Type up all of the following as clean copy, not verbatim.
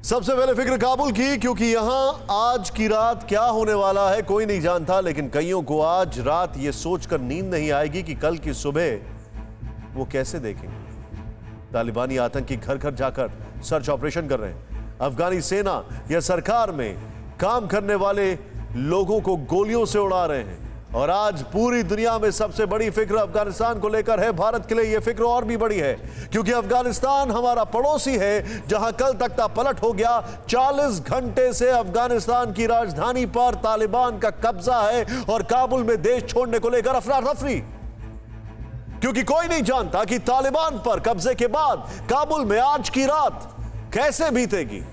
सबसे पहले फिक्र काबुल की, क्योंकि यहां आज की रात क्या होने वाला है कोई नहीं जानता, लेकिन कईयों को आज रात यह सोचकर नींद नहीं आएगी कि कल की सुबह वो कैसे देखेंगे। तालिबानी आतंकी घर घर जाकर सर्च ऑपरेशन कर रहे हैं। अफगानी सेना या सरकार में काम करने वाले लोगों को गोलियों से उड़ा रहे हैं। और आज पूरी दुनिया में सबसे बड़ी फिक्र अफगानिस्तान को लेकर है। भारत के लिए यह फिक्र और भी बड़ी है, क्योंकि अफगानिस्तान हमारा पड़ोसी है, जहां कल तख्ता पलट हो गया। 40 घंटे से अफगानिस्तान की राजधानी पर तालिबान का कब्जा है और काबुल में देश छोड़ने को लेकर अफरा तफरी, क्योंकि कोई नहीं जानता कि तालिबान पर कब्जे के बाद काबुल में आज की रात कैसे बीतेगी।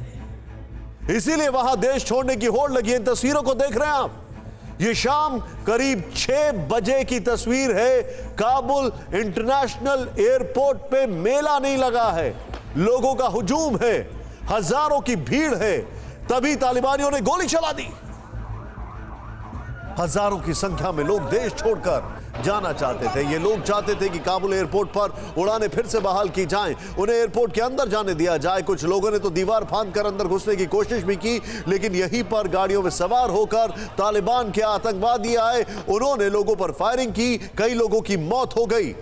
इसीलिए वहां देश छोड़ने की होड़ लगी। इन तस्वीरों को देख रहे हैं आप, ये शाम करीब 6 बजे की तस्वीर है। काबुल इंटरनेशनल एयरपोर्ट पे मेला नहीं लगा है, लोगों का हुजूम है, हजारों की भीड़ है, तभी तालिबानियों ने गोली चला दी। हजारों की संख्या में लोग देश छोड़कर जाना चाहते थे। ये लोग चाहते थे कि काबुल एयरपोर्ट पर उड़ानें फिर से बहाल की जाएं, उन्हें एयरपोर्ट के अंदर जाने दिया जाए। कुछ लोगों ने तो दीवार फांद कर अंदर घुसने की कोशिश भी की, लेकिन यहीं पर गाड़ियों में सवार होकर तालिबान के आतंकवादी आए, उन्होंने लोगों पर फायरिंग की, कई लोगों की मौत हो गई।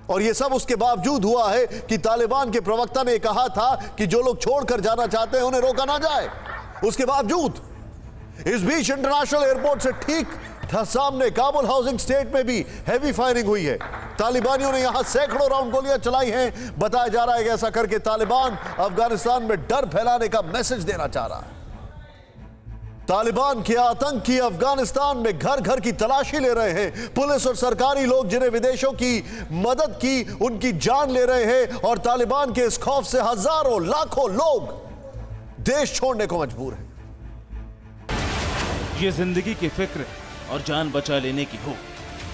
और यह सब उसके बावजूद हुआ है कि तालिबान के प्रवक्ता ने कहा था कि जो लोग छोड़कर जाना चाहते हैं उन्हें रोका ना जाए। उसके बावजूद इस बीच इंटरनेशनल एयरपोर्ट से ठीक सामने काबुल हाउसिंग स्टेट में भी हैवी फायरिंग हुई है। तालिबानियों ने यहां सैकड़ों राउंड गोलियां चलाई हैं। बताया जा रहा है कि ऐसा करके तालिबान अफगानिस्तान में डर फैलाने का मैसेज देना चाह रहा है। तालिबान के आतंकी अफगानिस्तान में घर घर की तलाशी ले रहे हैं। पुलिस और सरकारी लोग जिन्हें विदेशों की मदद की, उनकी जान ले रहे हैं। और तालिबान के इस खौफ से हजारों लाखों लोग देश छोड़ने को मजबूर हैं। ये जिंदगी की फिक्र और जान बचा लेने की हो।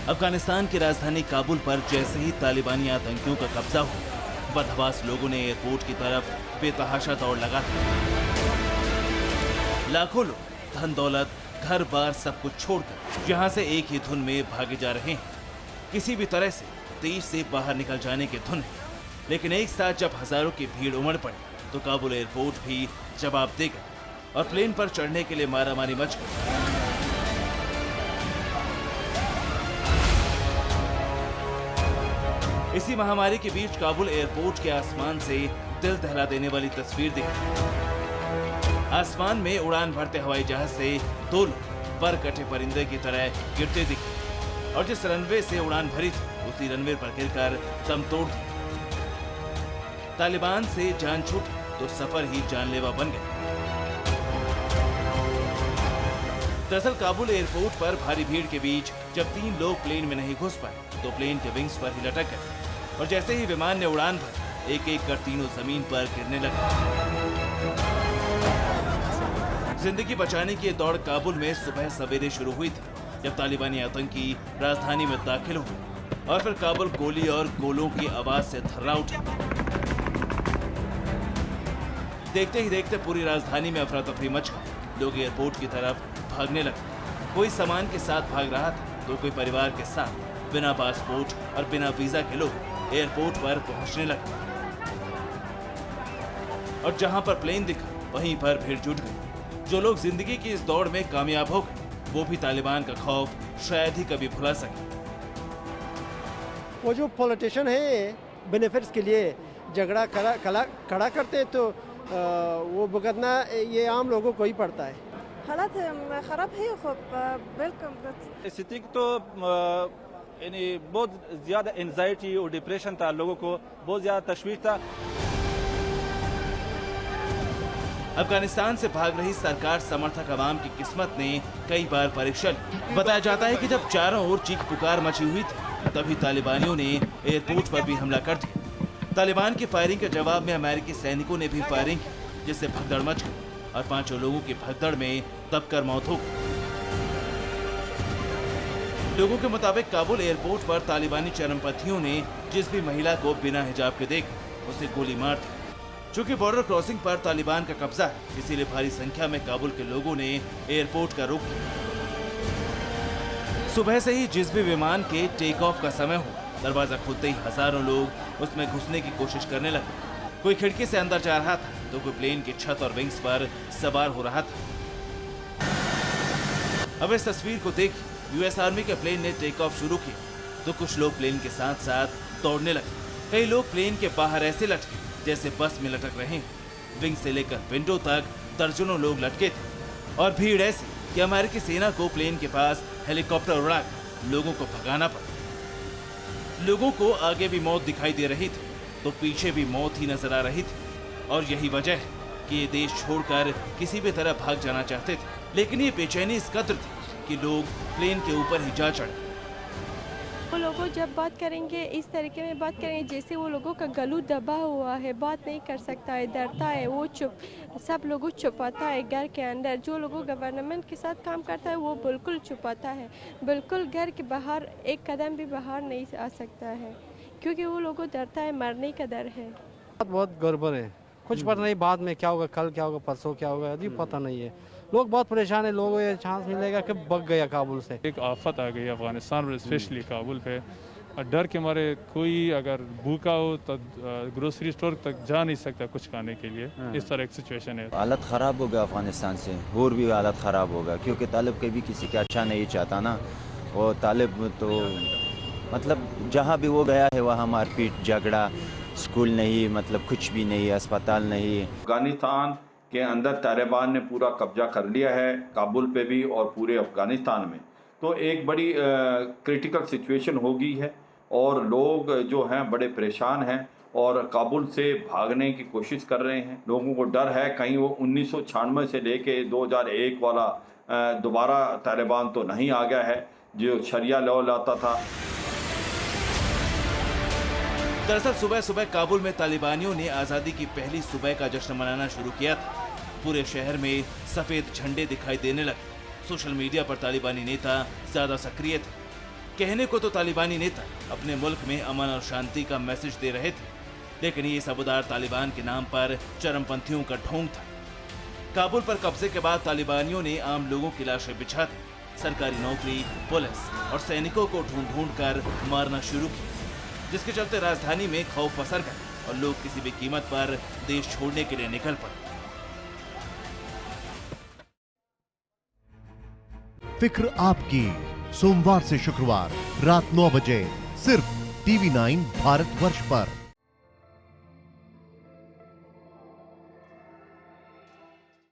अफगानिस्तान की राजधानी काबुल पर जैसे ही तालिबानी आतंकियों का कब्जा हो, बदहवास लोगों ने एयरपोर्ट की तरफ बेतहाशा दौड़ लगा दी। लाखों लोग धन दौलत, घर बार सब कुछ छोड़कर यहां से एक ही धुन में भागे जा रहे हैं। किसी भी तरह से देश से बाहर निकल जाने की धुन है। लेकिन एक साथ जब हजारों की भीड़ उमड़ पड़ी, तो काबुल एयरपोर्ट भी जवाब देगा और प्लेन पर चढ़ने के लिए मारामारी मच गई। इसी महामारी के बीच काबुल एयरपोर्ट के आसमान से दिल दहला देने वाली तस्वीर दिखी। आसमान में उड़ान भरते हवाई जहाज से 2 लोग पर कटे परिंदे की तरह गिरते दिखे, और जिस रनवे से उड़ान भरी थी उसी रनवे पर गिरकर दम तोड़ दिया। तालिबान से जान छूटी तो सफर ही जानलेवा बन गया। दरअसल काबुल एयरपोर्ट पर भारी भीड़ के बीच जब 3 लोग प्लेन में नहीं घुस पाए, तो प्लेन के विंग्स पर ही लटक गए। और जैसे ही विमान ने उड़ान भरी, एक एक कर तीनों जमीन पर गिरने लगे। जिंदगी बचाने की दौड़ काबुल में सुबह सवेरे शुरू हुई थी, जब तालिबानी आतंकी राजधानी में दाखिल हुए और फिर काबुल गोली और गोलों की आवाज से थर्रा उठा। देखते ही देखते पूरी राजधानी में अफरा तफरी मच गई। लोग एयरपोर्ट की तरफ भागने लगे। कोई सामान के साथ भाग रहा था, तो कोई परिवार के साथ बिना पासपोर्ट और बिना वीजा के लोग एयरपोर्ट पर पहुंचने लगे। और जहां पर प्लेन दिखा, वहीं पर भीड़ जुट गई। जो लोग जिंदगी की इस दौड़ में कामयाब हो गए, वो भी तालिबान का खौफ शायद ही कभी भुला सके। वो जो पॉलिटिशियन है बेनिफिट्स के लिए झगड़ा खड़ा करते हैं, तो वो भुगतना ये आम लोगों को ही पड़ता है। हालात खराब है, बिल्कुल स्थिति तो यानी बहुत ज़्यादा एंजाइटी और डिप्रेशन था, लोगों को बहुत ज़्यादा तशवीश था। अफगानिस्तान से भाग रही सरकार समर्थक अवाम की किस्मत ने कई बार परीक्षा ली। बताया जाता है कि जब चारों ओर चीख पुकार मची हुई थी, तभी तालिबानियों ने एयरपोर्ट पर भी हमला कर दिया। तालिबान की फायरिंग के जवाब में अमेरिकी सैनिकों ने भी फायरिंग की, जिससे भगदड़ मच गई और 5 लोगों की भगदड़ में दबकर मौत हो गई। लोगों के मुताबिक काबुल एयरपोर्ट पर तालिबानी चरमपंथियों ने जिस भी महिला को बिना हिजाब के देखा, उसे गोली मार दी। चूंकि बॉर्डर क्रॉसिंग पर तालिबान का कब्जा है, इसीलिए भारी संख्या में काबुल के लोगों ने एयरपोर्ट का रुख किया। सुबह से ही जिस भी विमान के टेक ऑफ का समय हो, दरवाजा खुलते ही हजारों लोग उसमें घुसने की कोशिश करने लगे। कोई खिड़की से अंदर जा रहा था, तो कोई प्लेन की छत और विंग्स पर सवार हो रहा था। अब इस तस्वीर को देख यूएस आर्मी के प्लेन ने टेक ऑफ शुरू किया तो कुछ लोग प्लेन के साथ साथ दौड़ने लगे। कई लोग प्लेन के बाहर ऐसे लटके जैसे बस में लटक रहे हैं। विंग से लेकर विंडो तक दर्जनों लोग लटके थे और भीड़ ऐसी कि अमेरिकी सेना को प्लेन के पास हेलीकॉप्टर उड़ाकर लोगों को भगाना पड़ा। लोगों को आगे भी मौत दिखाई दे रही थी तो पीछे भी मौत ही नजर आ रही थी और यही वजह है कि ये देश छोड़कर किसी भी तरह भाग जाना चाहते थे, लेकिन ये बेचैनी इस कद्र थी कि लोग प्लेन के ऊपर ही जा चढ़े। वो लोगों जब बात करेंगे इस तरीके में बात करेंगे जैसे वो लोगों का गलू दबा हुआ है, बात नहीं कर सकता है, डरता है, वो चुप, सब लोगों छुपाता है घर के अंदर। जो लोगों गवर्नमेंट के साथ काम करता है वो बिल्कुल छुपाता है, बिल्कुल घर के बाहर एक कदम भी बाहर नहीं आ सकता है क्योंकि वो लोगों डरता है, मरने का डर है। बहुत गड़बड़ है, कुछ पता नहीं बाद में क्या होगा, कल क्या होगा, परसों क्या होगा, अभी पता नहीं है। लोग बहुत परेशान है, लोगों को ये चांस मिलेगा कि भाग गया काबुल से। एक आफत आ गई अफगानिस्तान में, स्पेशली काबुल पे, और डर के मारे कोई अगर भूखा हो तो ग्रोसरी स्टोर तक जा नहीं सकता कुछ खाने के लिए। इस तरह की सिचुएशन है। हालत ख़राब होगा अफगानिस्तान से, और भी हालत ख़राब होगा क्योंकि तालिब कभी किसी का अच्छा नहीं चाहता ना। और तालिब तो मतलब जहाँ भी वो गया है वहाँ मारपीट, झगड़ा, स्कूल नहीं, मतलब कुछ भी नहीं, अस्पताल नहीं। अफगानिस्तान के अंदर तालिबान ने पूरा कब्जा कर लिया है, काबुल पे भी और पूरे अफगानिस्तान में। तो एक बड़ी क्रिटिकल सिचुएशन हो गई है और लोग जो हैं बड़े परेशान हैं और काबुल से भागने की कोशिश कर रहे हैं। लोगों को डर है कहीं वो 1996 से लेके 2001 वाला दोबारा तालिबान तो नहीं आ गया है जो शरिया लॉ लाता था। दरअसल सुबह सुबह काबुल में तालिबानियों ने आज़ादी की पहली सुबह का जश्न मनाना शुरू किया था। पूरे शहर में सफ़ेद झंडे दिखाई देने लगे। सोशल मीडिया पर तालिबानी नेता ज़्यादा सक्रिय थे। कहने को तो तालिबानी नेता अपने मुल्क में अमन और शांति का मैसेज दे रहे थे, लेकिन ये सबूदार तालिबान के नाम पर चरमपंथियों का ढोंग था। काबुल पर कब्जे के बाद तालिबानियों ने आम लोगों की लाशें बिछा दी, सरकारी नौकरी, पुलिस और सैनिकों को ढूंढ ढूंढ कर मारना शुरू किया, जिसके चलते राजधानी में खौफ पसर गया और लोग किसी भी कीमत पर देश छोड़ने के लिए निकल पड़े। फिक्र आपकी, सोमवार से शुक्रवार रात 9 बजे सिर्फ TV9 भारतवर्ष पर।